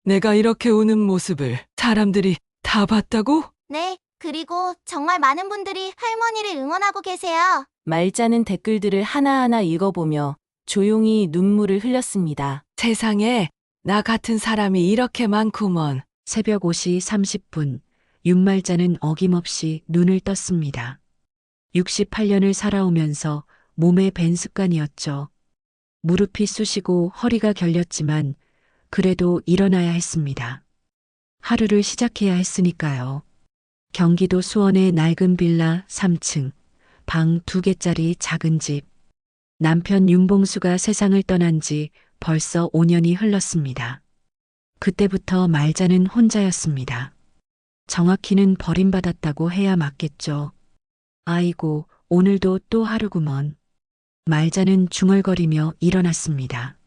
내가 이렇게 우는 모습을 사람들이 다 봤다고? 네, 그리고 정말 많은 분들이 할머니를 응원하고 계세요. 말자는 댓글들을 하나하나 읽어보며 조용히 눈물을 흘렸습니다. 세상에 나 같은 사람이 이렇게 많구먼. 새벽 5시 30분, 윤말자는 어김없이 눈을 떴습니다. 68년을 살아오면서 몸에 밴 습관이었죠. 무릎이 쑤시고 허리가 결렸지만 그래도 일어나야 했습니다. 하루를 시작해야 했으니까요. 경기도 수원의 낡은 빌라 3층, 방 2개짜리 작은 집. 남편 윤봉수가 세상을 떠난 지 벌써 5년이 흘렀습니다. 그때부터 말자는 혼자였습니다. 정확히는 버림받았다고 해야 맞겠죠. 아이고, 오늘도 또 하루구먼. 말자는 중얼거리며 일어났습니다.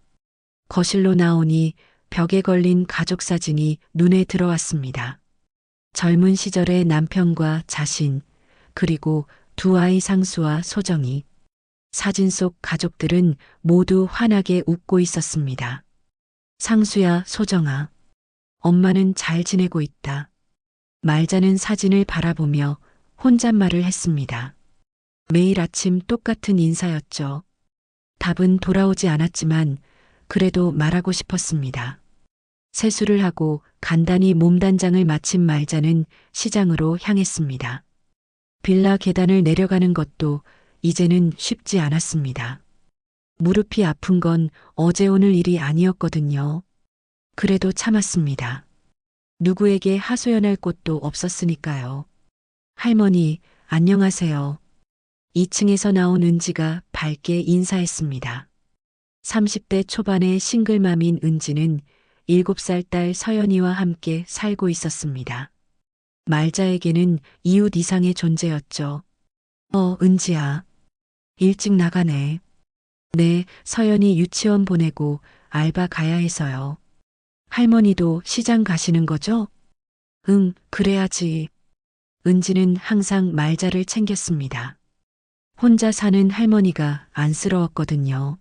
거실로 나오니 벽에 걸린 가족 사진이 눈에 들어왔습니다. 젊은 시절의 남편과 자신, 그리고 두 아이 상수와 소정이. 사진 속 가족들은 모두 환하게 웃고 있었습니다. 상수야, 소정아. 엄마는 잘 지내고 있다. 말자는 사진을 바라보며 혼잣말을 했습니다. 매일 아침 똑같은 인사였죠. 답은 돌아오지 않았지만 그래도 말하고 싶었습니다. 세수를 하고 간단히 몸단장을 마친 말자는 시장으로 향했습니다. 빌라 계단을 내려가는 것도 이제는 쉽지 않았습니다. 무릎이 아픈 건 어제 오늘 일이 아니었거든요. 그래도 참았습니다. 누구에게 하소연할 곳도 없었으니까요. 할머니, 안녕하세요. 2층에서 나온 은지가 밝게 인사했습니다. 30대 초반의 싱글맘인 은지는 7살 딸 서연이와 함께 살고 있었습니다. 말자에게는 이웃 이상의 존재였죠. 은지야. 일찍 나가네. 네, 서연이 유치원 보내고 알바 가야 해서요. 할머니도 시장 가시는 거죠? 응, 그래야지. 은지는 항상 말자를 챙겼습니다. 혼자 사는 할머니가 안쓰러웠거든요.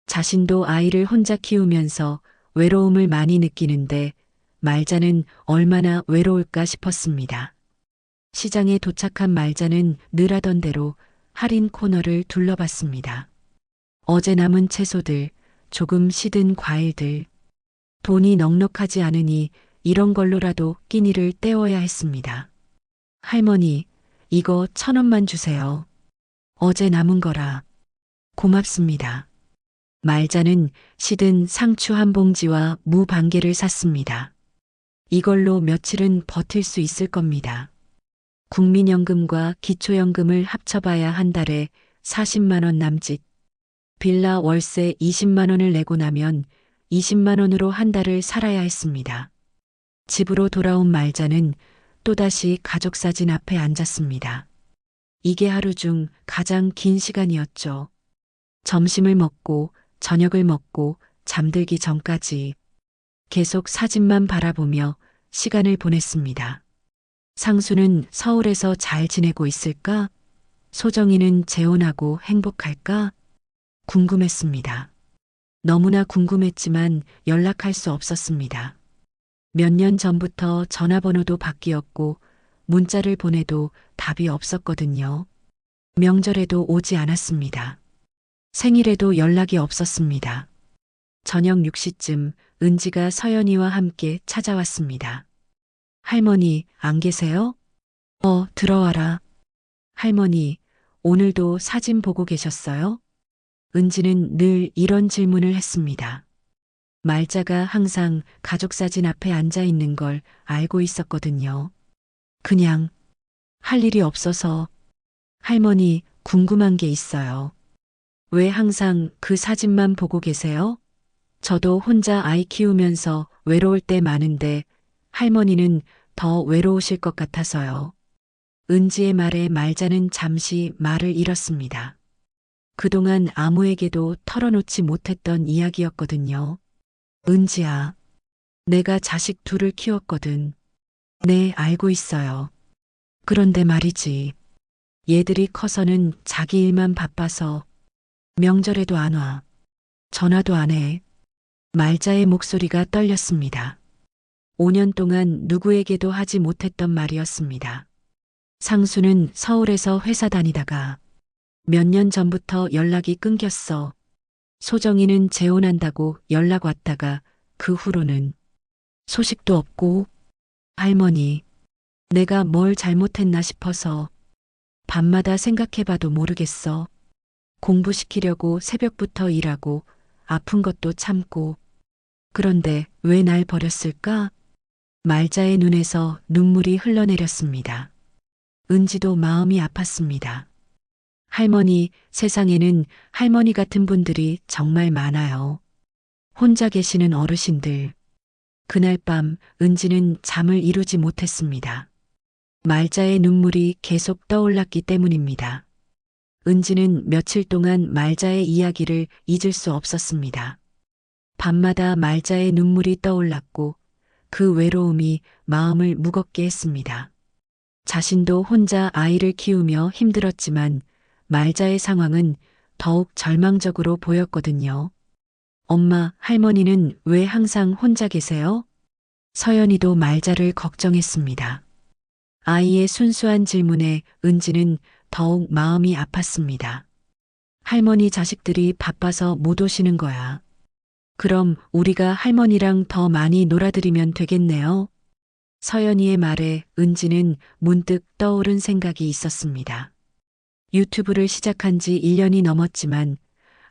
자신도 아이를 혼자 키우면서 외로움을 많이 느끼는데 말자는 얼마나 외로울까 싶었습니다. 시장에 도착한 말자는 늘 하던 대로 할인 코너를 둘러봤습니다. 어제 남은 채소들, 조금 시든 과일들. 돈이 넉넉하지 않으니 이런 걸로라도 끼니를 때워야 했습니다. 할머니, 이거 1,000원만 주세요. 어제 남은 거라. 고맙습니다. 말자는 시든 상추 한 봉지와 무 반 개를 샀습니다. 이걸로 며칠은 버틸 수 있을 겁니다. 국민연금과 기초연금을 합쳐봐야 한 달에 40만 원 남짓. 빌라 월세 20만 원을 내고 나면 20만 원으로 한 달을 살아야 했습니다. 집으로 돌아온 말자는 또다시 가족 사진 앞에 앉았습니다. 이게 하루 중 가장 긴 시간이었죠. 점심을 먹고 저녁을 먹고 잠들기 전까지 계속 사진만 바라보며 시간을 보냈습니다. 상수는 서울에서 잘 지내고 있을까? 소정이는 재혼하고 행복할까? 궁금했습니다. 너무나 궁금했지만 연락할 수 없었습니다. 몇 년 전부터 전화번호도 바뀌었고 문자를 보내도 답이 없었거든요. 명절에도 오지 않았습니다. 생일에도 연락이 없었습니다. 저녁 6시쯤 은지가 서연이와 함께 찾아왔습니다. 할머니, 안 계세요? 들어와라. 할머니, 오늘도 사진 보고 계셨어요? 은지는 늘 이런 질문을 했습니다. 말자가 항상 가족 사진 앞에 앉아 있는 걸 알고 있었거든요. 그냥 할 일이 없어서. 할머니, 궁금한 게 있어요. 왜 항상 그 사진만 보고 계세요? 저도 혼자 아이 키우면서 외로울 때 많은데 할머니는 더 외로우실 것 같아서요. 은지의 말에 말자는 잠시 말을 잃었습니다. 그동안 아무에게도 털어놓지 못했던 이야기였거든요. 은지야, 내가 자식 둘을 키웠거든. 네, 알고 있어요. 그런데 말이지. 얘들이 커서는 자기 일만 바빠서 명절에도 안 와. 전화도 안 해. 말자의 목소리가 떨렸습니다. 5년 동안 누구에게도 하지 못했던 말이었습니다. 상수는 서울에서 회사 다니다가 몇 년 전부터 연락이 끊겼어. 소정이는 재혼한다고 연락 왔다가 그 후로는 소식도 없고. 할머니, 내가 뭘 잘못했나 싶어서 밤마다 생각해봐도 모르겠어. 공부시키려고 새벽부터 일하고 아픈 것도 참고. 그런데 왜 날 버렸을까? 말자의 눈에서 눈물이 흘러내렸습니다. 은지도 마음이 아팠습니다. 할머니, 세상에는 할머니 같은 분들이 정말 많아요. 혼자 계시는 어르신들. 그날 밤 은지는 잠을 이루지 못했습니다. 말자의 눈물이 계속 떠올랐기 때문입니다. 은지는 며칠 동안 말자의 이야기를 잊을 수 없었습니다. 밤마다 말자의 눈물이 떠올랐고 그 외로움이 마음을 무겁게 했습니다. 자신도 혼자 아이를 키우며 힘들었지만 말자의 상황은 더욱 절망적으로 보였거든요. 엄마, 할머니는 왜 항상 혼자 계세요? 서연이도 말자를 걱정했습니다. 아이의 순수한 질문에 은지는 더욱 마음이 아팠습니다. 할머니 자식들이 바빠서 못 오시는 거야. 그럼 우리가 할머니랑 더 많이 놀아드리면 되겠네요. 서연이의 말에 은지는 문득 떠오른 생각이 있었습니다. 유튜브를 시작한 지 1년이 넘었지만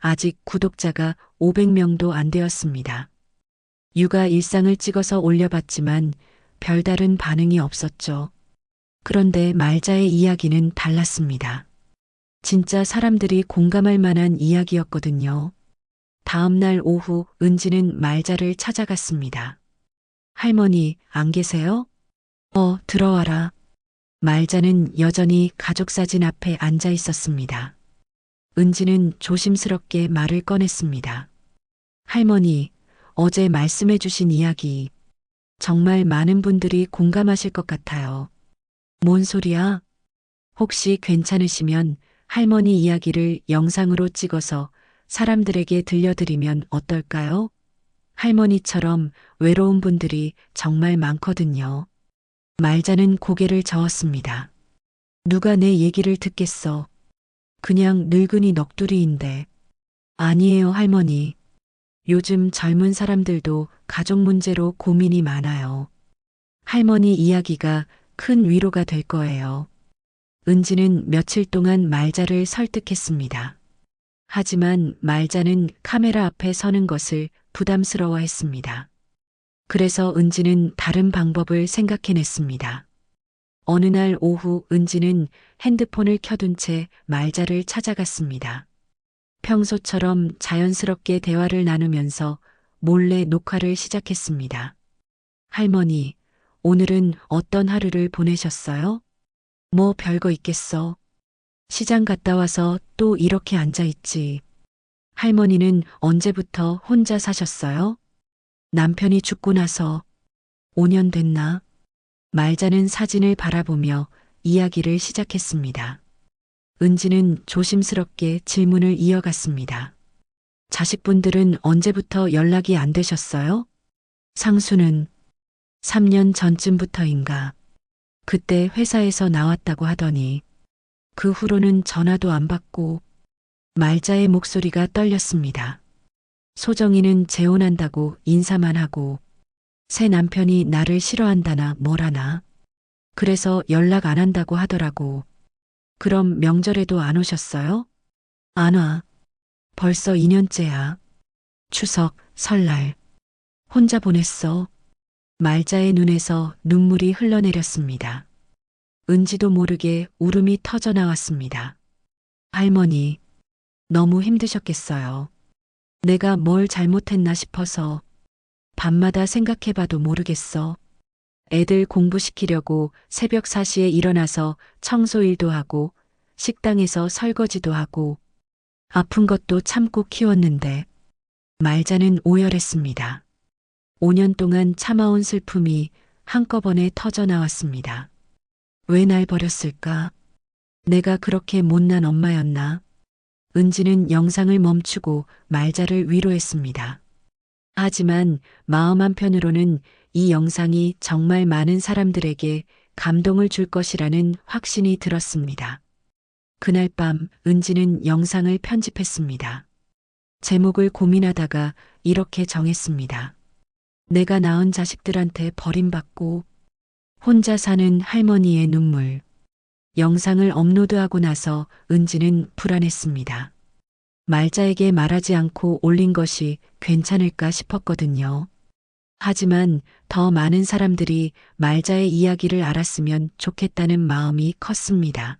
아직 구독자가 500명도 안 되었습니다. 육아 일상을 찍어서 올려봤지만 별다른 반응이 없었죠. 그런데 말자의 이야기는 달랐습니다. 진짜 사람들이 공감할 만한 이야기였거든요. 다음 날 오후 은지는 말자를 찾아갔습니다. 할머니, 안 계세요? 들어와라. 말자는 여전히 가족사진 앞에 앉아 있었습니다. 은지는 조심스럽게 말을 꺼냈습니다. 할머니, 어제 말씀해 주신 이야기 정말 많은 분들이 공감하실 것 같아요. 뭔 소리야? 혹시 괜찮으시면 할머니 이야기를 영상으로 찍어서 사람들에게 들려드리면 어떨까요? 할머니처럼 외로운 분들이 정말 많거든요. 말자는 고개를 저었습니다. 누가 내 얘기를 듣겠어. 그냥 늙은이 넋두리인데. 아니에요, 할머니. 요즘 젊은 사람들도 가족 문제로 고민이 많아요. 할머니 이야기가 큰 위로가 될 거예요. 은지는 며칠 동안 말자를 설득했습니다. 하지만 말자는 카메라 앞에 서는 것을 부담스러워했습니다. 그래서 은지는 다른 방법을 생각해냈습니다. 어느 날 오후 은지는 핸드폰을 켜둔 채 말자를 찾아갔습니다. 평소처럼 자연스럽게 대화를 나누면서 몰래 녹화를 시작했습니다. 할머니, 오늘은 어떤 하루를 보내셨어요? 뭐 별거 있겠어. 시장 갔다 와서 또 이렇게 앉아있지. 할머니는 언제부터 혼자 사셨어요? 남편이 죽고 나서 5년 됐나? 말자는 사진을 바라보며 이야기를 시작했습니다. 은지는 조심스럽게 질문을 이어갔습니다. 자식분들은 언제부터 연락이 안 되셨어요? 상수는 3년 전쯤부터인가. 그때 회사에서 나왔다고 하더니 그 후로는 전화도 안 받고. 말자의 목소리가 떨렸습니다. 소정이는 재혼한다고 인사만 하고 새 남편이 나를 싫어한다나 뭐라나. 그래서 연락 안 한다고 하더라고. 그럼 명절에도 안 오셨어요? 안 와. 벌써 2년째야. 추석, 설날. 혼자 보냈어. 말자의 눈에서 눈물이 흘러내렸습니다. 은지도 모르게 울음이 터져 나왔습니다. 할머니, 너무 힘드셨겠어요. 내가 뭘 잘못했나 싶어서 밤마다 생각해봐도 모르겠어. 애들 공부시키려고 새벽 4시에 일어나서 청소일도 하고 식당에서 설거지도 하고 아픈 것도 참고 키웠는데. 말자는 오열했습니다. 5년 동안 참아온 슬픔이 한꺼번에 터져 나왔습니다. 왜 날 버렸을까? 내가 그렇게 못난 엄마였나? 은지는 영상을 멈추고 말자를 위로했습니다. 하지만 마음 한편으로는 이 영상이 정말 많은 사람들에게 감동을 줄 것이라는 확신이 들었습니다. 그날 밤 은지는 영상을 편집했습니다. 제목을 고민하다가 이렇게 정했습니다. 내가 낳은 자식들한테 버림받고 혼자 사는 할머니의 눈물. 영상을 업로드하고 나서 은지는 불안했습니다. 말자에게 말하지 않고 올린 것이 괜찮을까 싶었거든요. 하지만 더 많은 사람들이 말자의 이야기를 알았으면 좋겠다는 마음이 컸습니다.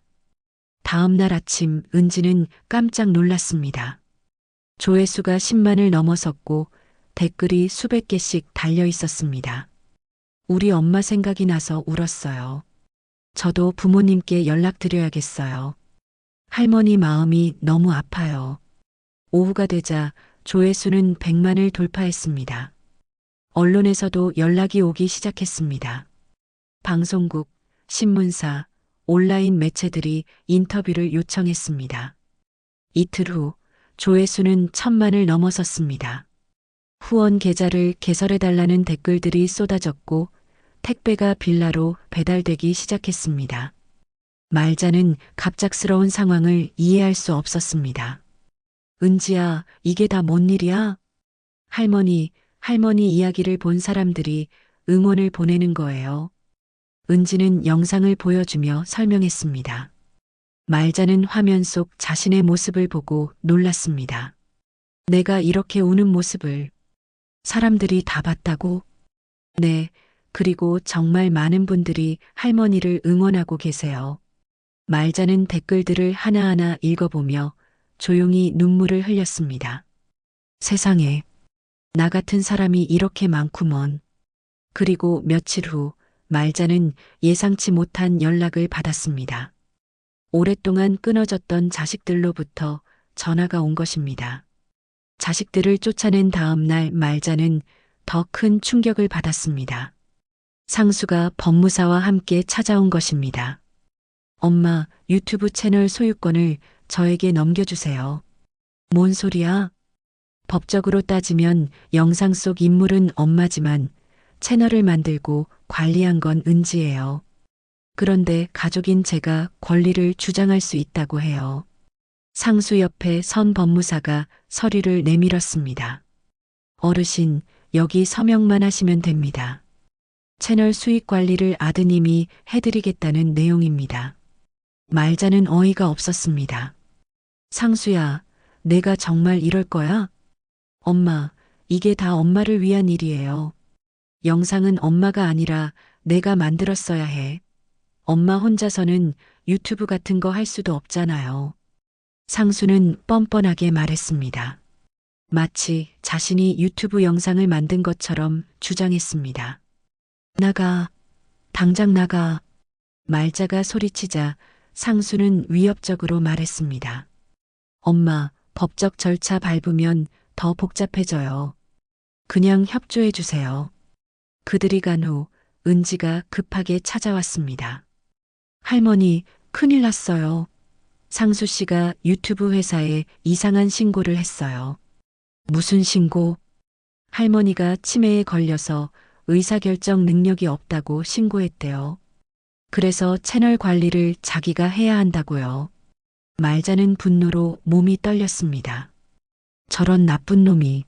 다음 날 아침 은지는 깜짝 놀랐습니다. 조회수가 10만을 넘어섰고 댓글이 수백 개씩 달려 있었습니다. 우리 엄마 생각이 나서 울었어요. 저도 부모님께 연락드려야겠어요. 할머니 마음이 너무 아파요. 오후가 되자 조회수는 100만을 돌파했습니다. 언론에서도 연락이 오기 시작했습니다. 방송국, 신문사, 온라인 매체들이 인터뷰를 요청했습니다. 이틀 후 조회수는 1000만을 넘어섰습니다. 후원 계좌를 개설해달라는 댓글들이 쏟아졌고 택배가 빌라로 배달되기 시작했습니다. 말자는 갑작스러운 상황을 이해할 수 없었습니다. 은지야, 이게 다 뭔 일이야? 할머니 이야기를 본 사람들이 응원을 보내는 거예요. 은지는 영상을 보여주며 설명했습니다. 말자는 화면 속 자신의 모습을 보고 놀랐습니다. 내가 이렇게 우는 모습을 사람들이 다 봤다고? 네, 그리고 정말 많은 분들이 할머니를 응원하고 계세요. 말자는 댓글들을 하나하나 읽어보며 조용히 눈물을 흘렸습니다. 세상에, 나 같은 사람이 이렇게 많구먼. 그리고 며칠 후 말자는 예상치 못한 연락을 받았습니다. 오랫동안 끊어졌던 자식들로부터 전화가 온 것입니다. 자식들을 쫓아낸 다음 날 말자는 더 큰 충격을 받았습니다. 상수가 법무사와 함께 찾아온 것입니다. 엄마, 유튜브 채널 소유권을 저에게 넘겨주세요. 뭔 소리야? 법적으로 따지면 영상 속 인물은 엄마지만 채널을 만들고 관리한 건 은지예요. 그런데 가족인 제가 권리를 주장할 수 있다고 해요. 상수 옆에 선 법무사가 서류를 내밀었습니다. 어르신, 여기 서명만 하시면 됩니다. 채널 수익 관리를 아드님이 해드리겠다는 내용입니다. 말자는 어이가 없었습니다. 상수야, 내가 정말 이럴 거야? 엄마, 이게 다 엄마를 위한 일이에요. 영상은 엄마가 아니라 내가 만들었어야 해. 엄마 혼자서는 유튜브 같은 거 할 수도 없잖아요. 상수는 뻔뻔하게 말했습니다. 마치 자신이 유튜브 영상을 만든 것처럼 주장했습니다. 나가, 당장 나가. 말자가 소리치자 상수는 위협적으로 말했습니다. 엄마, 법적 절차 밟으면 더 복잡해져요. 그냥 협조해 주세요. 그들이 간 후 은지가 급하게 찾아왔습니다. 할머니, 큰일 났어요. 상수 씨가 유튜브 회사에 이상한 신고를 했어요. 무슨 신고? 할머니가 치매에 걸려서 의사결정 능력이 없다고 신고했대요. 그래서 채널 관리를 자기가 해야 한다고요. 말자는 분노로 몸이 떨렸습니다. 저런 나쁜 놈이.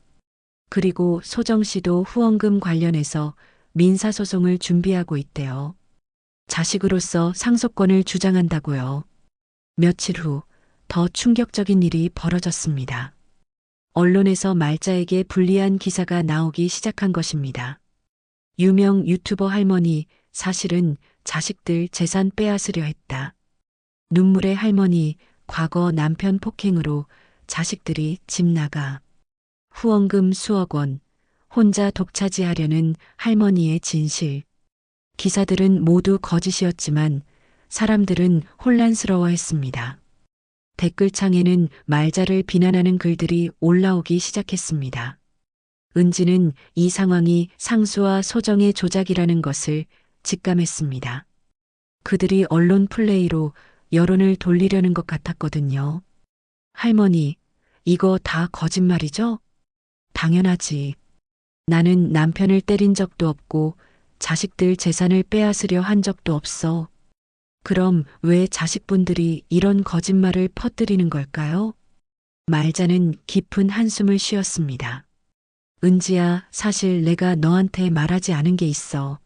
그리고 소정 씨도 후원금 관련해서 민사소송을 준비하고 있대요. 자식으로서 상속권을 주장한다고요. 며칠 후 더 충격적인 일이 벌어졌습니다. 언론에서 말자에게 불리한 기사가 나오기 시작한 것입니다. 유명 유튜버 할머니, 사실은 자식들 재산 빼앗으려 했다. 눈물의 할머니, 과거 남편 폭행으로 자식들이 집 나가. 후원금 수억 원, 혼자 독차지하려는 할머니의 진실. 기사들은 모두 거짓이었지만 사람들은 혼란스러워했습니다. 댓글창에는 말자를 비난하는 글들이 올라오기 시작했습니다. 은지는 이 상황이 상수와 소정의 조작이라는 것을 직감했습니다. 그들이 언론 플레이로 여론을 돌리려는 것 같았거든요. 할머니, 이거 다 거짓말이죠? 당연하지. 나는 남편을 때린 적도 없고 자식들 재산을 빼앗으려 한 적도 없어. 그럼 왜 자식분들이 이런 거짓말을 퍼뜨리는 걸까요? 말자는 깊은 한숨을 쉬었습니다. 은지야, 사실 내가 너한테 말하지 않은 게 있어.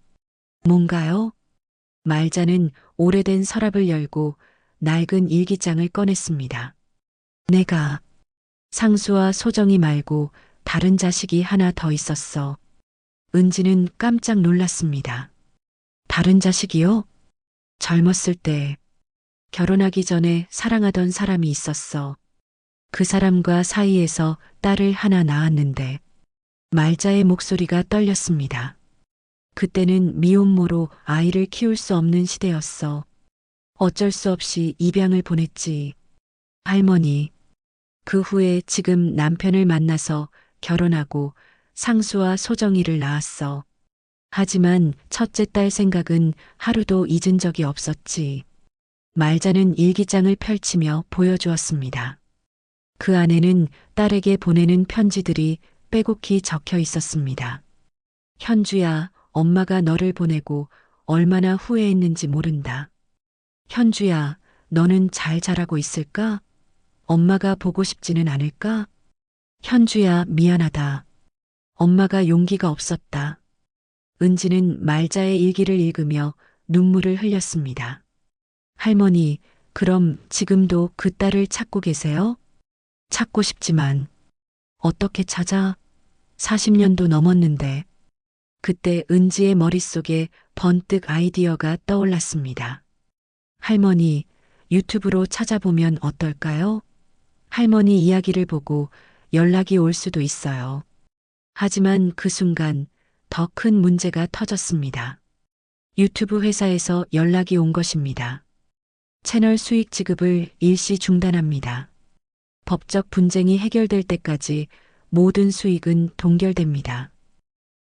뭔가요? 말자는 오래된 서랍을 열고 낡은 일기장을 꺼냈습니다. 내가 상수와 소정이 말고 다른 자식이 하나 더 있었어. 은지는 깜짝 놀랐습니다. 다른 자식이요? 젊었을 때 결혼하기 전에 사랑하던 사람이 있었어. 그 사람과 사이에서 딸을 하나 낳았는데 말자의 목소리가 떨렸습니다. 그때는 미혼모로 아이를 키울 수 없는 시대였어. 어쩔 수 없이 입양을 보냈지. 할머니, 그 후에 지금 남편을 만나서 결혼하고 상수와 소정이를 낳았어. 하지만 첫째 딸 생각은 하루도 잊은 적이 없었지. 말자는 일기장을 펼치며 보여주었습니다. 그 안에는 딸에게 보내는 편지들이 빼곡히 적혀 있었습니다. 현주야, 엄마가 너를 보내고 얼마나 후회했는지 모른다. 현주야, 너는 잘 자라고 있을까? 엄마가 보고 싶지는 않을까? 현주야, 미안하다. 엄마가 용기가 없었다. 은지는 말자의 일기를 읽으며 눈물을 흘렸습니다. 할머니, 그럼 지금도 그 딸을 찾고 계세요? 찾고 싶지만 어떻게 찾아? 40년도 넘었는데. 그때 은지의 머릿속에 번뜩 아이디어가 떠올랐습니다. 할머니, 유튜브로 찾아보면 어떨까요? 할머니 이야기를 보고 연락이 올 수도 있어요. 하지만 그 순간 더 큰 문제가 터졌습니다. 유튜브 회사에서 연락이 온 것입니다. 채널 수익 지급을 일시 중단합니다. 법적 분쟁이 해결될 때까지 모든 수익은 동결됩니다.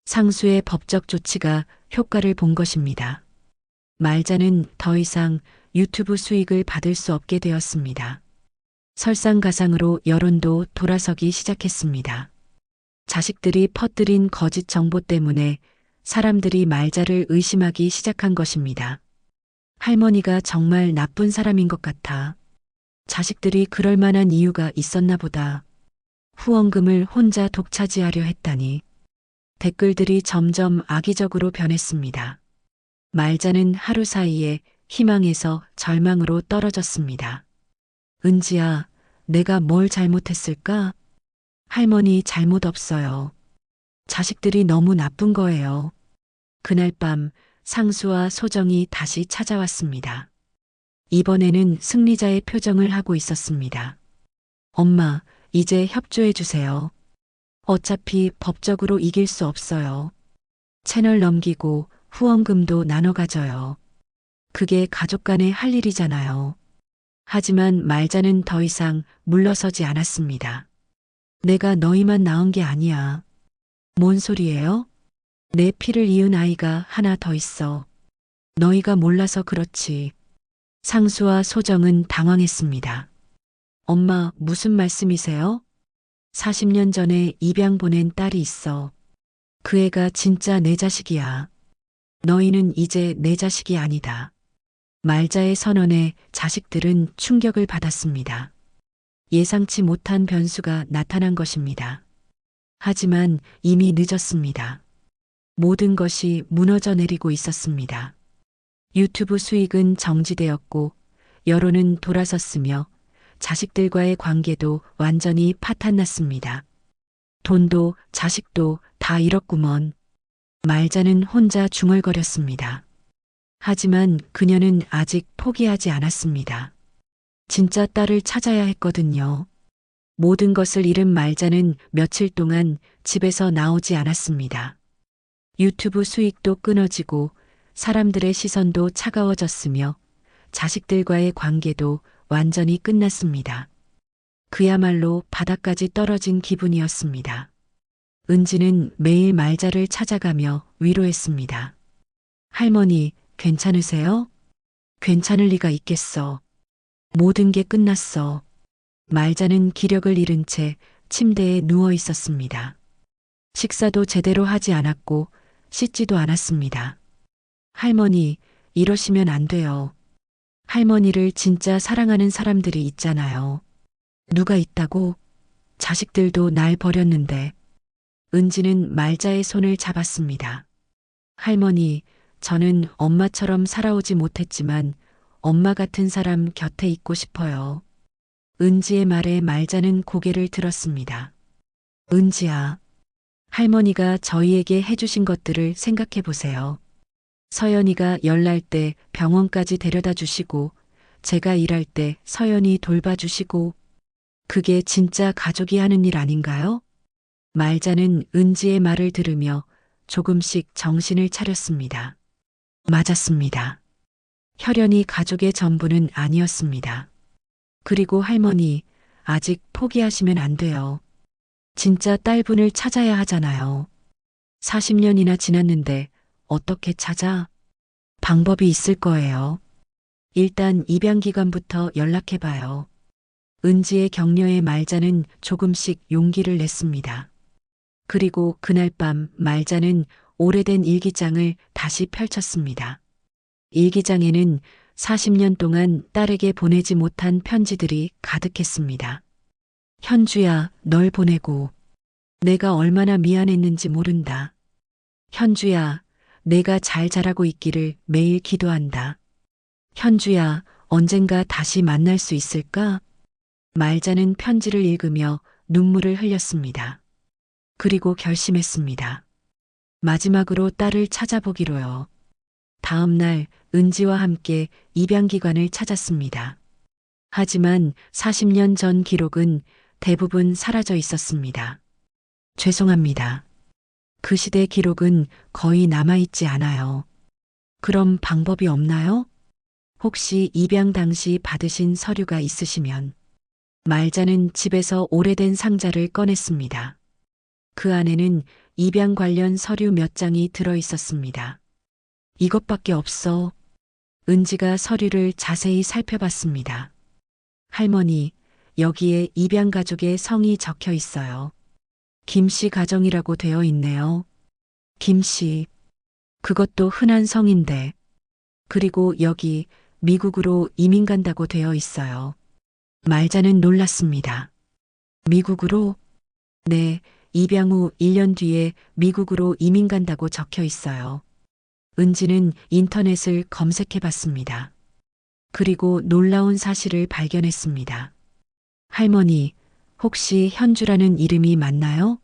상수의 법적 조치가 효과를 본 것입니다. 말자는 더 이상 유튜브 수익을 받을 수 없게 되었습니다. 설상가상으로 여론도 돌아서기 시작했습니다. 자식들이 퍼뜨린 거짓 정보 때문에 사람들이 말자를 의심하기 시작한 것입니다. 할머니가 정말 나쁜 사람인 것 같아. 자식들이 그럴 만한 이유가 있었나 보다. 후원금을 혼자 독차지하려 했다니. 댓글들이 점점 악의적으로 변했습니다. 말자는 하루 사이에 희망에서 절망으로 떨어졌습니다. 은지야, 내가 뭘 잘못했을까? 할머니 잘못 없어요. 자식들이 너무 나쁜 거예요. 그날 밤 상수와 소정이 다시 찾아왔습니다. 이번에는 승리자의 표정을 하고 있었습니다. 엄마, 이제 협조해 주세요. 어차피 법적으로 이길 수 없어요. 채널 넘기고 후원금도 나눠 가져요. 그게 가족 간에 할 일이잖아요. 하지만 말자는 더 이상 물러서지 않았습니다. 내가 너희만 낳은 게 아니야. 뭔 소리예요? 내 피를 이은 아이가 하나 더 있어. 너희가 몰라서 그렇지. 상수와 소정은 당황했습니다. 엄마, 무슨 말씀이세요? 40년 전에 입양 보낸 딸이 있어. 그 애가 진짜 내 자식이야. 너희는 이제 내 자식이 아니다. 말자의 선언에 자식들은 충격을 받았습니다. 예상치 못한 변수가 나타난 것입니다. 하지만 이미 늦었습니다. 모든 것이 무너져 내리고 있었습니다. 유튜브 수익은 정지되었고 여론은 돌아섰으며 자식들과의 관계도 완전히 파탄났습니다. 돈도 자식도 다 잃었구먼. 말자는 혼자 중얼거렸습니다. 하지만 그녀는 아직 포기하지 않았습니다. 진짜 딸을 찾아야 했거든요. 모든 것을 잃은 말자는 며칠 동안 집에서 나오지 않았습니다. 유튜브 수익도 끊어지고 사람들의 시선도 차가워졌으며 자식들과의 관계도 완전히 끝났습니다. 그야말로 바닥까지 떨어진 기분이었습니다. 은지는 매일 말자를 찾아가며 위로했습니다. 할머니, 괜찮으세요? 괜찮을 리가 있겠어. 모든 게 끝났어. 말자는 기력을 잃은 채 침대에 누워 있었습니다. 식사도 제대로 하지 않았고 씻지도 않았습니다. 할머니, 이러시면 안 돼요. 할머니를 진짜 사랑하는 사람들이 있잖아요. 누가 있다고? 자식들도 날 버렸는데. 은지는 말자의 손을 잡았습니다. 할머니, 저는 엄마처럼 살아오지 못했지만 엄마 같은 사람 곁에 있고 싶어요. 은지의 말에 말자는 고개를 들었습니다. 은지야, 할머니가 저희에게 해주신 것들을 생각해 보세요. 서연이가 열날 때 병원까지 데려다 주시고, 제가 일할 때 서연이 돌봐주시고, 그게 진짜 가족이 하는 일 아닌가요? 말자는 은지의 말을 들으며 조금씩 정신을 차렸습니다. 맞았습니다. 혈연이 가족의 전부는 아니었습니다. 그리고 할머니, 아직 포기하시면 안 돼요. 진짜 딸분을 찾아야 하잖아요. 40년이나 지났는데 어떻게 찾아? 방법이 있을 거예요. 일단 입양기관부터 연락해봐요. 은지의 격려에 말자는 조금씩 용기를 냈습니다. 그리고 그날 밤 말자는 오래된 일기장을 다시 펼쳤습니다. 일기장에는 40년 동안 딸에게 보내지 못한 편지들이 가득했습니다. 현주야, 널 보내고 내가 얼마나 미안했는지 모른다. 현주야, 내가 잘 자라고 있기를 매일 기도한다. 현주야, 언젠가 다시 만날 수 있을까? 말자는 편지를 읽으며 눈물을 흘렸습니다. 그리고 결심했습니다. 마지막으로 딸을 찾아보기로요. 다음 날 은지와 함께 입양기관을 찾았습니다. 하지만 40년 전 기록은 대부분 사라져 있었습니다. 죄송합니다. 그 시대 기록은 거의 남아있지 않아요. 그럼 방법이 없나요? 혹시 입양 당시 받으신 서류가 있으시면. 말자는 집에서 오래된 상자를 꺼냈습니다. 그 안에는 입양 관련 서류 몇 장이 들어 있었습니다. 이것밖에 없어. 은지가 서류를 자세히 살펴봤습니다. 할머니, 여기에 입양 가족의 성이 적혀 있어요. 김씨 가정이라고 되어 있네요. 김씨. 그것도 흔한 성인데. 그리고 여기 미국으로 이민 간다고 되어 있어요. 말자는 놀랐습니다. 미국으로? 네, 입양 후 1년 뒤에 미국으로 이민 간다고 적혀 있어요. 은지는 인터넷을 검색해 봤습니다. 그리고 놀라운 사실을 발견했습니다. 할머니, 혹시 현주라는 이름이 맞나요?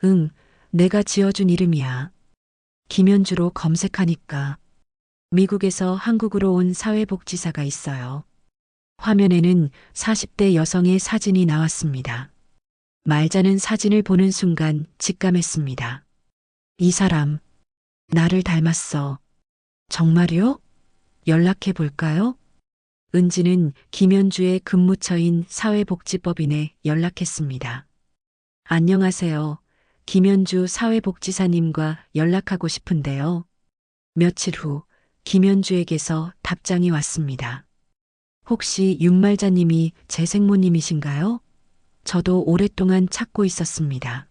응, 내가 지어준 이름이야. 김현주로 검색하니까 미국에서 한국으로 온 사회복지사가 있어요. 화면에는 40대 여성의 사진이 나왔습니다. 말자는 사진을 보는 순간 직감했습니다. 이 사람, 나를 닮았어. 정말요? 연락해 볼까요? 은지는 김현주의 근무처인 사회복지법인에 연락했습니다. 안녕하세요. 김현주 사회복지사님과 연락하고 싶은데요. 며칠 후 김현주에게서 답장이 왔습니다. 혹시 윤말자님이 제 생모님이신가요? 저도 오랫동안 찾고 있었습니다.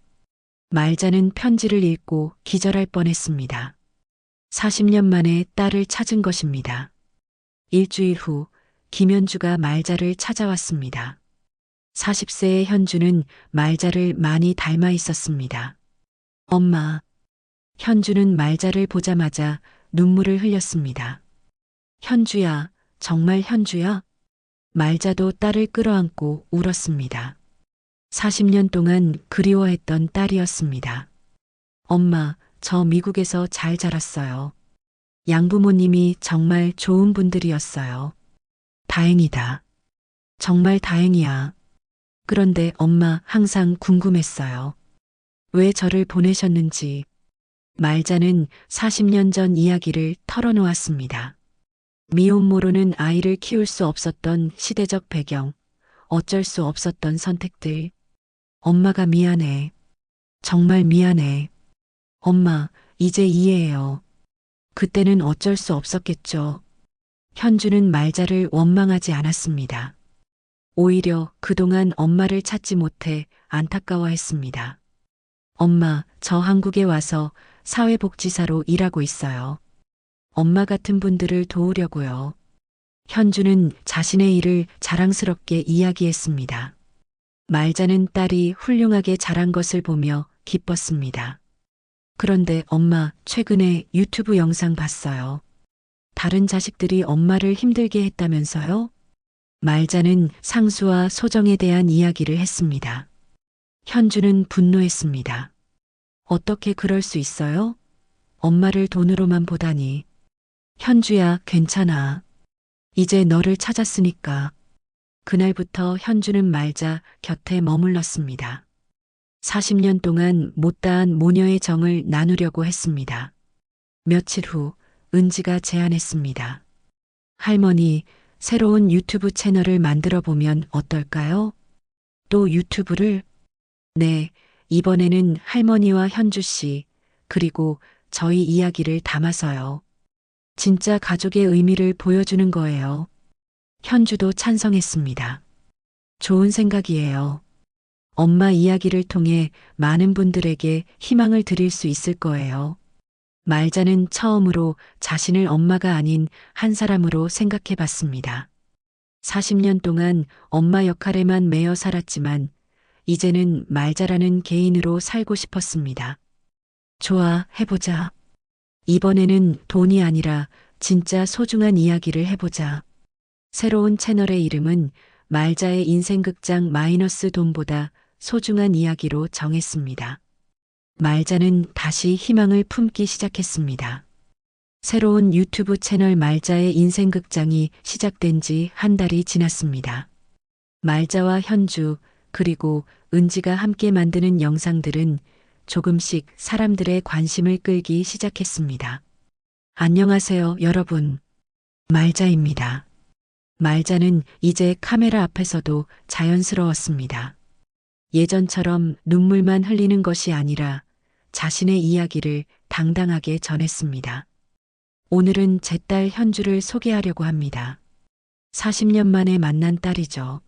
말자는 편지를 읽고 기절할 뻔했습니다. 40년 만에 딸을 찾은 것입니다. 일주일 후 김현주가 말자를 찾아왔습니다. 40세의 현주는 말자를 많이 닮아 있었습니다. 엄마. 현주는 말자를 보자마자 눈물을 흘렸습니다. 현주야, 정말 현주야? 말자도 딸을 끌어안고 울었습니다. 40년 동안 그리워했던 딸이었습니다. 엄마, 저 미국에서 잘 자랐어요. 양부모님이 정말 좋은 분들이었어요. 다행이다. 정말 다행이야. 그런데 엄마 항상 궁금했어요. 왜 저를 보내셨는지. 말자는 40년 전 이야기를 털어놓았습니다. 미혼모로는 아이를 키울 수 없었던 시대적 배경, 어쩔 수 없었던 선택들. 엄마가 미안해. 정말 미안해. 엄마, 이제 이해해요. 그때는 어쩔 수 없었겠죠. 현주는 말자를 원망하지 않았습니다. 오히려 그동안 엄마를 찾지 못해 안타까워했습니다. 엄마, 저 한국에 와서 사회복지사로 일하고 있어요. 엄마 같은 분들을 도우려고요. 현주는 자신의 일을 자랑스럽게 이야기했습니다. 말자는 딸이 훌륭하게 자란 것을 보며 기뻤습니다. 그런데 엄마, 최근에 유튜브 영상 봤어요. 다른 자식들이 엄마를 힘들게 했다면서요? 말자는 상수와 소정에 대한 이야기를 했습니다. 현주는 분노했습니다. 어떻게 그럴 수 있어요? 엄마를 돈으로만 보다니. 현주야, 괜찮아. 이제 너를 찾았으니까. 그날부터 현주는 말자 곁에 머물렀습니다. 40년 동안 못다한 모녀의 정을 나누려고 했습니다. 며칠 후 은지가 제안했습니다. 할머니, 새로운 유튜브 채널을 만들어 보면 어떨까요? 또 유튜브를? 네, 이번에는 할머니와 현주 씨, 그리고 저희 이야기를 담아서요. 진짜 가족의 의미를 보여주는 거예요. 현주도 찬성했습니다. 좋은 생각이에요. 엄마 이야기를 통해 많은 분들에게 희망을 드릴 수 있을 거예요. 말자는 처음으로 자신을 엄마가 아닌 한 사람으로 생각해 봤습니다. 40년 동안 엄마 역할에만 매여 살았지만 이제는 말자라는 개인으로 살고 싶었습니다. 좋아, 해보자. 이번에는 돈이 아니라 진짜 소중한 이야기를 해보자. 새로운 채널의 이름은 말자의 인생극장 마이너스 돈보다 소중한 이야기로 정했습니다. 말자는 다시 희망을 품기 시작했습니다. 새로운 유튜브 채널 말자의 인생극장이 시작된 지 한 달이 지났습니다. 말자와 현주, 그리고 은지가 함께 만드는 영상들은 조금씩 사람들의 관심을 끌기 시작했습니다. 안녕하세요, 여러분. 말자입니다. 말자는 이제 카메라 앞에서도 자연스러웠습니다. 예전처럼 눈물만 흘리는 것이 아니라 자신의 이야기를 당당하게 전했습니다. 오늘은 제 딸 현주를 소개하려고 합니다. 40년 만에 만난 딸이죠.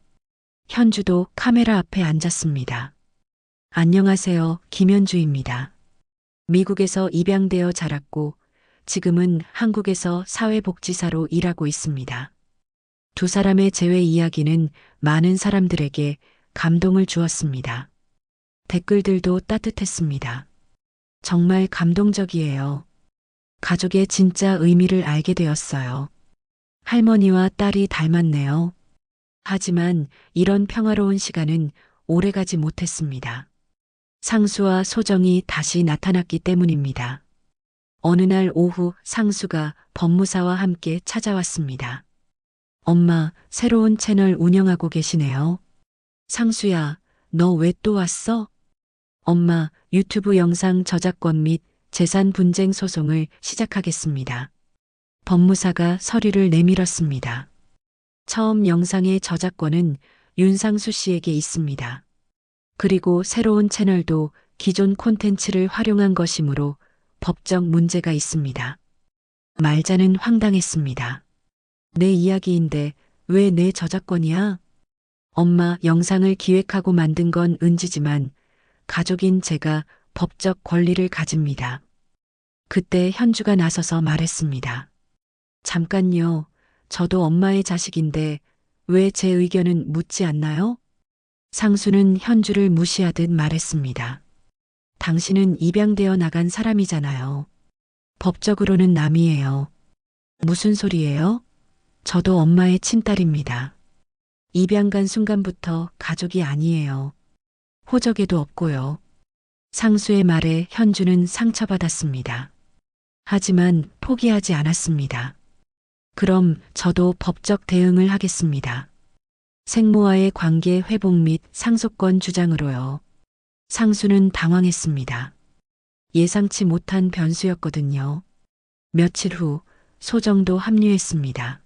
현주도 카메라 앞에 앉았습니다. 안녕하세요, 김현주입니다. 미국에서 입양되어 자랐고 지금은 한국에서 사회복지사로 일하고 있습니다. 두 사람의 재회 이야기는 많은 사람들에게 감동을 주었습니다. 댓글들도 따뜻했습니다. 정말 감동적이에요. 가족의 진짜 의미를 알게 되었어요. 할머니와 딸이 닮았네요. 하지만 이런 평화로운 시간은 오래가지 못했습니다. 상수와 소정이 다시 나타났기 때문입니다. 어느 날 오후 상수가 법무사와 함께 찾아왔습니다. 엄마, 새로운 채널 운영하고 계시네요. 상수야, 너 왜 또 왔어? 엄마, 유튜브 영상 저작권 및 재산 분쟁 소송을 시작하겠습니다. 법무사가 서류를 내밀었습니다. 처음 영상의 저작권은 윤상수 씨에게 있습니다. 그리고 새로운 채널도 기존 콘텐츠를 활용한 것이므로 법적 문제가 있습니다. 말자는 황당했습니다. 내 이야기인데 왜 내 저작권이야? 엄마, 영상을 기획하고 만든 건 은지지만 가족인 제가 법적 권리를 가집니다. 그때 현주가 나서서 말했습니다. 잠깐요. 저도 엄마의 자식인데 왜 제 의견은 묻지 않나요? 상수는 현주를 무시하듯 말했습니다. 당신은 입양되어 나간 사람이잖아요. 법적으로는 남이에요. 무슨 소리예요? 저도 엄마의 친딸입니다. 입양 간 순간부터 가족이 아니에요. 호적에도 없고요. 상수의 말에 현주는 상처받았습니다. 하지만 포기하지 않았습니다. 그럼 저도 법적 대응을 하겠습니다. 생모와의 관계 회복 및 상속권 주장으로요. 상수는 당황했습니다. 예상치 못한 변수였거든요. 며칠 후 소정도 합류했습니다.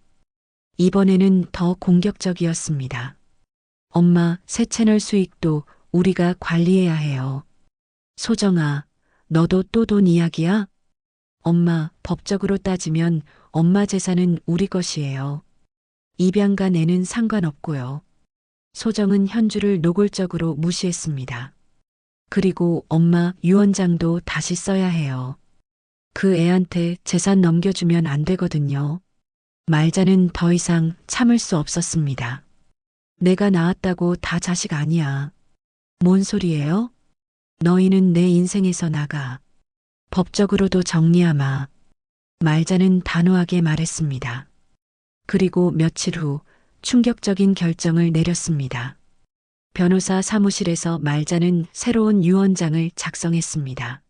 이번에는 더 공격적이었습니다. 엄마, 새 채널 수익도 우리가 관리해야 해요. 소정아, 너도 또 돈 이야기야? 엄마, 법적으로 따지면 엄마 재산은 우리 것이에요. 입양간 애는 상관없고요. 소정은 현주를 노골적으로 무시했습니다. 그리고 엄마 유언장도 다시 써야 해요. 그 애한테 재산 넘겨주면 안 되거든요. 말자는 더 이상 참을 수 없었습니다. 내가 낳았다고 다 자식 아니야. 뭔 소리예요? 너희는 내 인생에서 나가. 법적으로도 정리하마. 말자는 단호하게 말했습니다. 그리고 며칠 후 충격적인 결정을 내렸습니다. 변호사 사무실에서 말자는 새로운 유언장을 작성했습니다.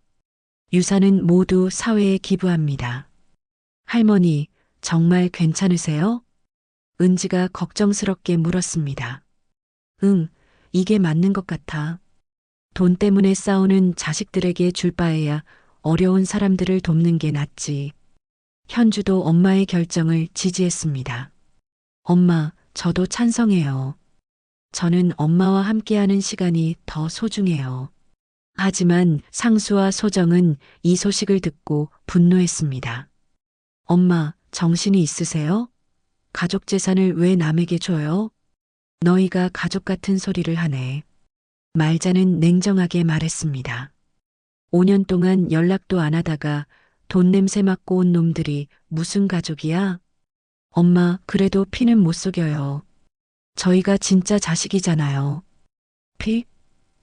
유산은 모두 사회에 기부합니다. 할머니, 정말 괜찮으세요? 은지가 걱정스럽게 물었습니다. 응, 이게 맞는 것 같아. 돈 때문에 싸우는 자식들에게 줄 바에야 어려운 사람들을 돕는 게 낫지. 현주도 엄마의 결정을 지지했습니다. 엄마, 저도 찬성해요. 저는 엄마와 함께하는 시간이 더 소중해요. 하지만 상수와 소정은 이 소식을 듣고 분노했습니다. 엄마, 정신이 있으세요? 가족 재산을 왜 남에게 줘요? 너희가 가족 같은 소리를 하네. 말자는 냉정하게 말했습니다. 5년 동안 연락도 안 하다가 돈 냄새 맡고 온 놈들이 무슨 가족이야? 엄마, 그래도 피는 못 속여요. 저희가 진짜 자식이잖아요. 피?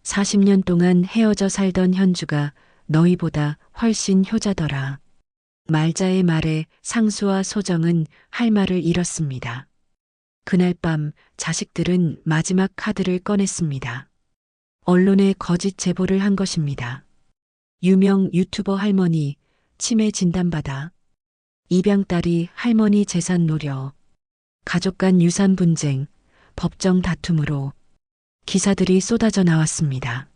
40년 동안 헤어져 살던 현주가 너희보다 훨씬 효자더라. 말자의 말에 상수와 소정은 할 말을 잃었습니다. 그날 밤 자식들은 마지막 카드를 꺼냈습니다. 언론에 거짓 제보를 한 것입니다. 유명 유튜버 할머니 치매 진단받아. 입양딸이 할머니 재산 노려. 가족 간 유산 분쟁, 법정 다툼으로 기사들이 쏟아져 나왔습니다.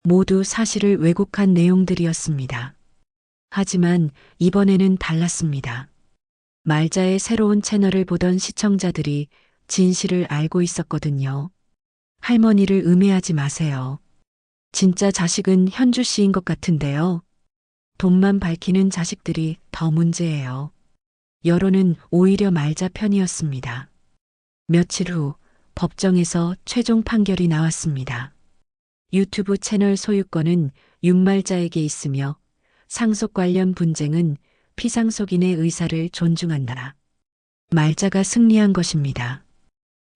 모두 사실을 왜곡한 내용들이었습니다. 하지만 이번에는 달랐습니다. 말자의 새로운 채널을 보던 시청자들이 진실을 알고 있었거든요. 할머니를 음해하지 마세요. 진짜 자식은 현주 씨인 것 같은데요. 돈만 밝히는 자식들이 더 문제예요. 여론은 오히려 말자 편이었습니다. 며칠 후 법정에서 최종 판결이 나왔습니다. 유튜브 채널 소유권은 윤말자에게 있으며 상속 관련 분쟁은 피상속인의 의사를 존중한다. 말자가 승리한 것입니다.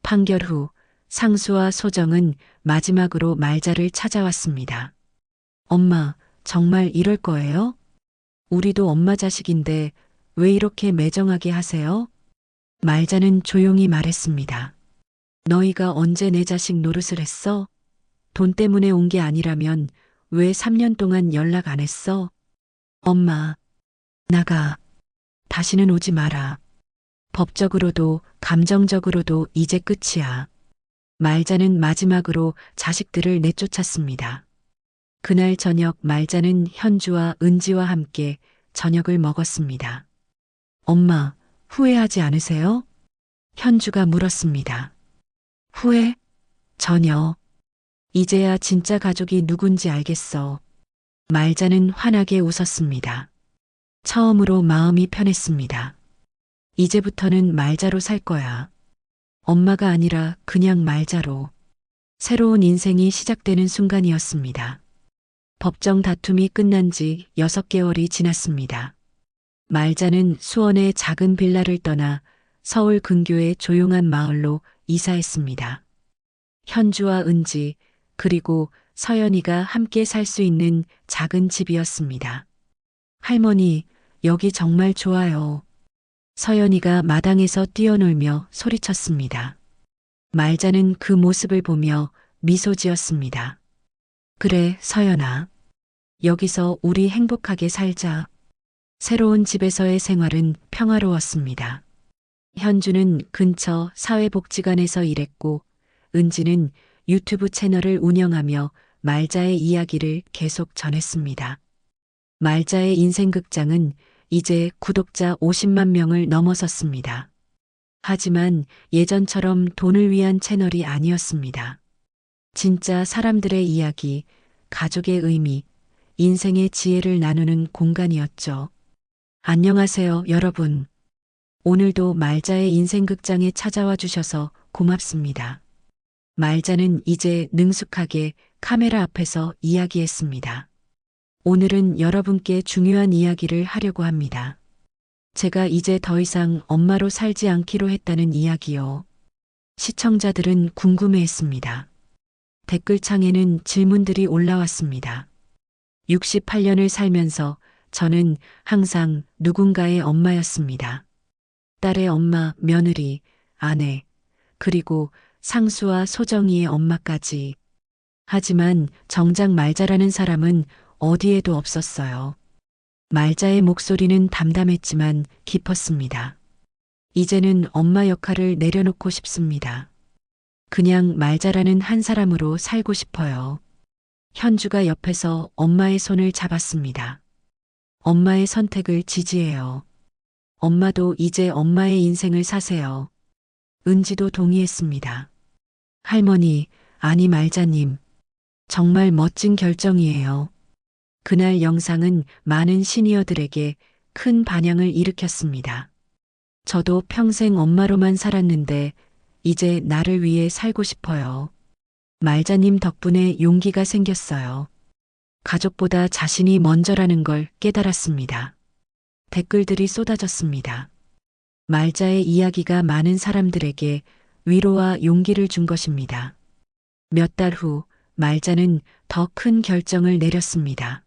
판결 후 상수와 소정은 마지막으로 말자를 찾아왔습니다. 엄마, 정말 이럴 거예요? 우리도 엄마 자식인데 왜 이렇게 매정하게 하세요? 말자는 조용히 말했습니다. 너희가 언제 내 자식 노릇을 했어? 돈 때문에 온 게 아니라면 왜 3년 동안 연락 안 했어? 엄마, 나가. 다시는 오지 마라. 법적으로도 감정적으로도 이제 끝이야. 말자는 마지막으로 자식들을 내쫓았습니다. 그날 저녁 말자는 현주와 은지와 함께 저녁을 먹었습니다. 엄마, 후회하지 않으세요? 현주가 물었습니다. 후회? 전혀. 이제야 진짜 가족이 누군지 알겠어. 말자는 환하게 웃었습니다. 처음으로 마음이 편했습니다. 이제부터는 말자로 살 거야. 엄마가 아니라 그냥 말자로. 새로운 인생이 시작되는 순간이었습니다. 법정 다툼이 끝난 지 6개월이 지났습니다. 말자는 수원의 작은 빌라를 떠나 서울 근교의 조용한 마을로 이사했습니다. 현주와 은지 그리고 서연이가 함께 살 수 있는 작은 집이었습니다. 할머니, 여기 정말 좋아요. 서연이가 마당에서 뛰어놀며 소리쳤습니다. 말자는 그 모습을 보며 미소 지었습니다. 그래, 서연아. 여기서 우리 행복하게 살자. 새로운 집에서의 생활은 평화로웠습니다. 현주는 근처 사회복지관에서 일했고 은지는 유튜브 채널을 운영하며 말자의 이야기를 계속 전했습니다. 말자의 인생극장은 이제 구독자 50만 명을 넘어섰습니다. 하지만 예전처럼 돈을 위한 채널이 아니었습니다. 진짜 사람들의 이야기, 가족의 의미, 인생의 지혜를 나누는 공간이었죠. 안녕하세요, 여러분. 오늘도 말자의 인생극장에 찾아와 주셔서 고맙습니다. 말자는 이제 능숙하게 카메라 앞에서 이야기했습니다. 오늘은 여러분께 중요한 이야기를 하려고 합니다. 제가 이제 더 이상 엄마로 살지 않기로 했다는 이야기요. 시청자들은 궁금해했습니다. 댓글창에는 질문들이 올라왔습니다. 68년을 살면서 저는 항상 누군가의 엄마였습니다. 딸의 엄마, 며느리, 아내, 그리고 상수와 소정이의 엄마까지. 하지만 정작 말자라는 사람은 어디에도 없었어요. 말자의 목소리는 담담했지만 깊었습니다. 이제는 엄마 역할을 내려놓고 싶습니다. 그냥 말자라는 한 사람으로 살고 싶어요. 현주가 옆에서 엄마의 손을 잡았습니다. 엄마의 선택을 지지해요. 엄마도 이제 엄마의 인생을 사세요. 은지도 동의했습니다. 할머니, 아니 말자님. 정말 멋진 결정이에요. 그날 영상은 많은 시니어들에게 큰 반향을 일으켰습니다. 저도 평생 엄마로만 살았는데 이제 나를 위해 살고 싶어요. 말자님 덕분에 용기가 생겼어요. 가족보다 자신이 먼저라는 걸 깨달았습니다. 댓글들이 쏟아졌습니다. 말자의 이야기가 많은 사람들에게 위로와 용기를 준 것입니다. 몇 달 후 말자는 더 큰 결정을 내렸습니다.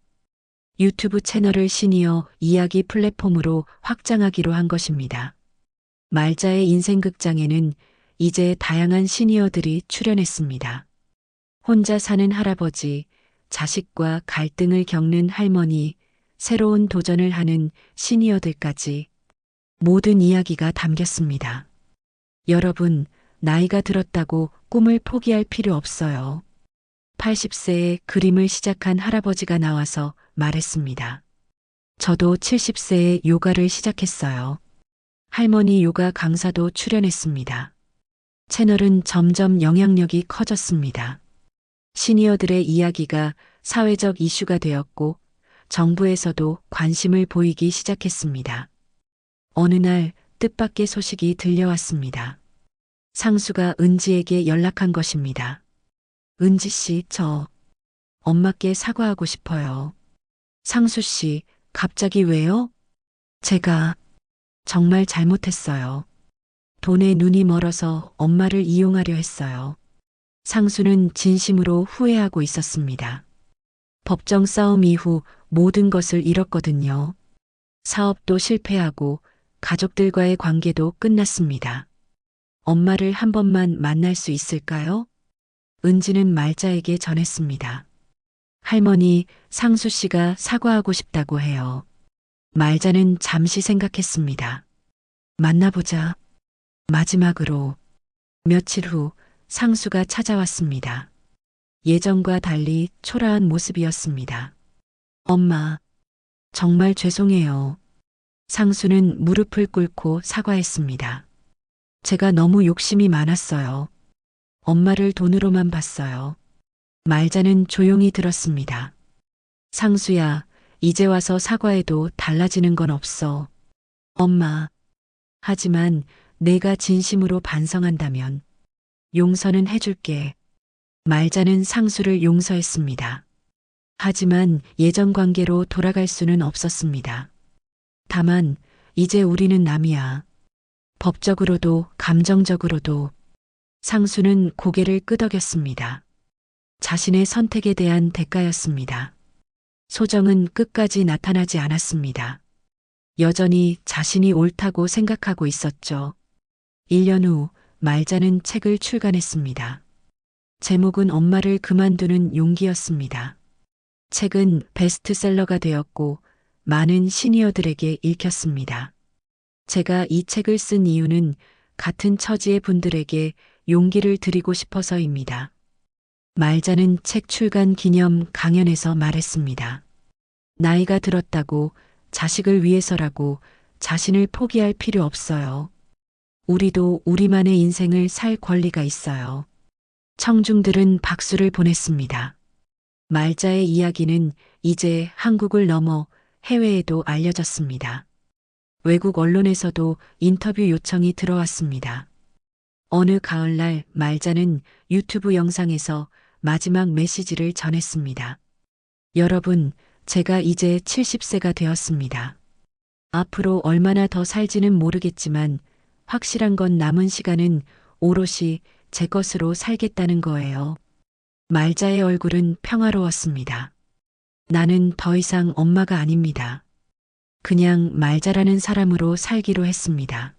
유튜브 채널을 시니어 이야기 플랫폼으로 확장하기로 한 것입니다. 말자의 인생극장에는 이제 다양한 시니어들이 출연했습니다. 혼자 사는 할아버지, 자식과 갈등을 겪는 할머니, 새로운 도전을 하는 시니어들까지 모든 이야기가 담겼습니다. 여러분, 나이가 들었다고 꿈을 포기할 필요 없어요. 80세에 그림을 시작한 할아버지가 나와서 말했습니다. 저도 70세에 요가를 시작했어요. 할머니 요가 강사도 출연했습니다. 채널은 점점 영향력이 커졌습니다. 시니어들의 이야기가 사회적 이슈가 되었고 정부에서도 관심을 보이기 시작했습니다. 어느 날 뜻밖의 소식이 들려왔습니다. 상수가 은지에게 연락한 것입니다. 은지 씨, 저 엄마께 사과하고 싶어요. 상수 씨, 갑자기 왜요? 제가 정말 잘못했어요. 돈에 눈이 멀어서 엄마를 이용하려 했어요. 상수는 진심으로 후회하고 있었습니다. 법정 싸움 이후 모든 것을 잃었거든요. 사업도 실패하고 가족들과의 관계도 끝났습니다. 엄마를 한 번만 만날 수 있을까요? 은지는 말자에게 전했습니다. 할머니, 상수 씨가 사과하고 싶다고 해요. 말자는 잠시 생각했습니다. 만나보자. 마지막으로 며칠 후 상수가 찾아왔습니다. 예전과 달리 초라한 모습이었습니다. 엄마, 정말 죄송해요. 상수는 무릎을 꿇고 사과했습니다. 제가 너무 욕심이 많았어요. 엄마를 돈으로만 봤어요. 말자는 조용히 들었습니다. 상수야, 이제 와서 사과해도 달라지는 건 없어. 엄마. 하지만 내가 진심으로 반성한다면 용서는 해줄게. 말자는 상수를 용서했습니다. 하지만 예전 관계로 돌아갈 수는 없었습니다. 다만 이제 우리는 남이야. 법적으로도 감정적으로도. 상수는 고개를 끄덕였습니다. 자신의 선택에 대한 대가였습니다. 소정은 끝까지 나타나지 않았습니다. 여전히 자신이 옳다고 생각하고 있었죠. 1년 후 말자는 책을 출간했습니다. 제목은 엄마를 그만두는 용기였습니다. 책은 베스트셀러가 되었고 많은 시니어들에게 읽혔습니다. 제가 이 책을 쓴 이유는 같은 처지의 분들에게 용기를 드리고 싶어서입니다. 말자는 책 출간 기념 강연에서 말했습니다. 나이가 들었다고 자식을 위해서라고 자신을 포기할 필요 없어요. 우리도 우리만의 인생을 살 권리가 있어요. 청중들은 박수를 보냈습니다. 말자의 이야기는 이제 한국을 넘어 해외에도 알려졌습니다. 외국 언론에서도 인터뷰 요청이 들어왔습니다. 어느 가을날 말자는 유튜브 영상에서 마지막 메시지를 전했습니다. 여러분, 제가 이제 70세가 되었습니다. 앞으로 얼마나 더 살지는 모르겠지만 확실한 건 남은 시간은 오롯이 제 것으로 살겠다는 거예요. 말자의 얼굴은 평화로웠습니다. 나는 더 이상 엄마가 아닙니다. 그냥 말자라는 사람으로 살기로 했습니다.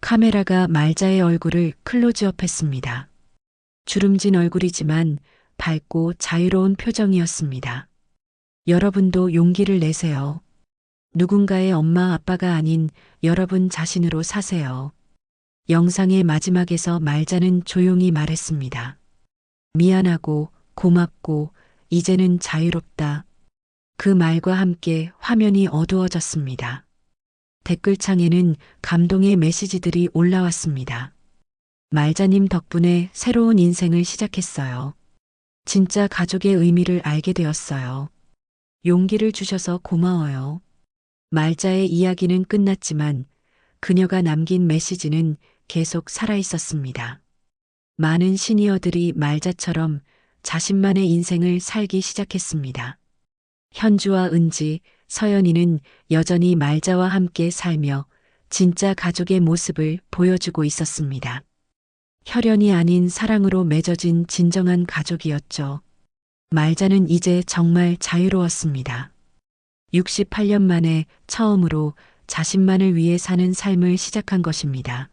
카메라가 말자의 얼굴을 클로즈업했습니다. 주름진 얼굴이지만 밝고 자유로운 표정이었습니다. 여러분도 용기를 내세요. 누군가의 엄마 아빠가 아닌 여러분 자신으로 사세요. 영상의 마지막에서 말자는 조용히 말했습니다. 미안하고 고맙고 이제는 자유롭다. 그 말과 함께 화면이 어두워졌습니다. 댓글창에는 감동의 메시지들이 올라왔습니다. 말자님 덕분에 새로운 인생을 시작했어요. 진짜 가족의 의미를 알게 되었어요. 용기를 주셔서 고마워요. 말자의 이야기는 끝났지만 그녀가 남긴 메시지는 계속 살아 있었습니다. 많은 시니어들이 말자처럼 자신만의 인생을 살기 시작했습니다. 현주와 은지, 서연이는 여전히 말자와 함께 살며 진짜 가족의 모습을 보여주고 있었습니다. 혈연이 아닌 사랑으로 맺어진 진정한 가족이었죠. 말자는 이제 정말 자유로웠습니다. 68년 만에 처음으로 자신만을 위해 사는 삶을 시작한 것입니다.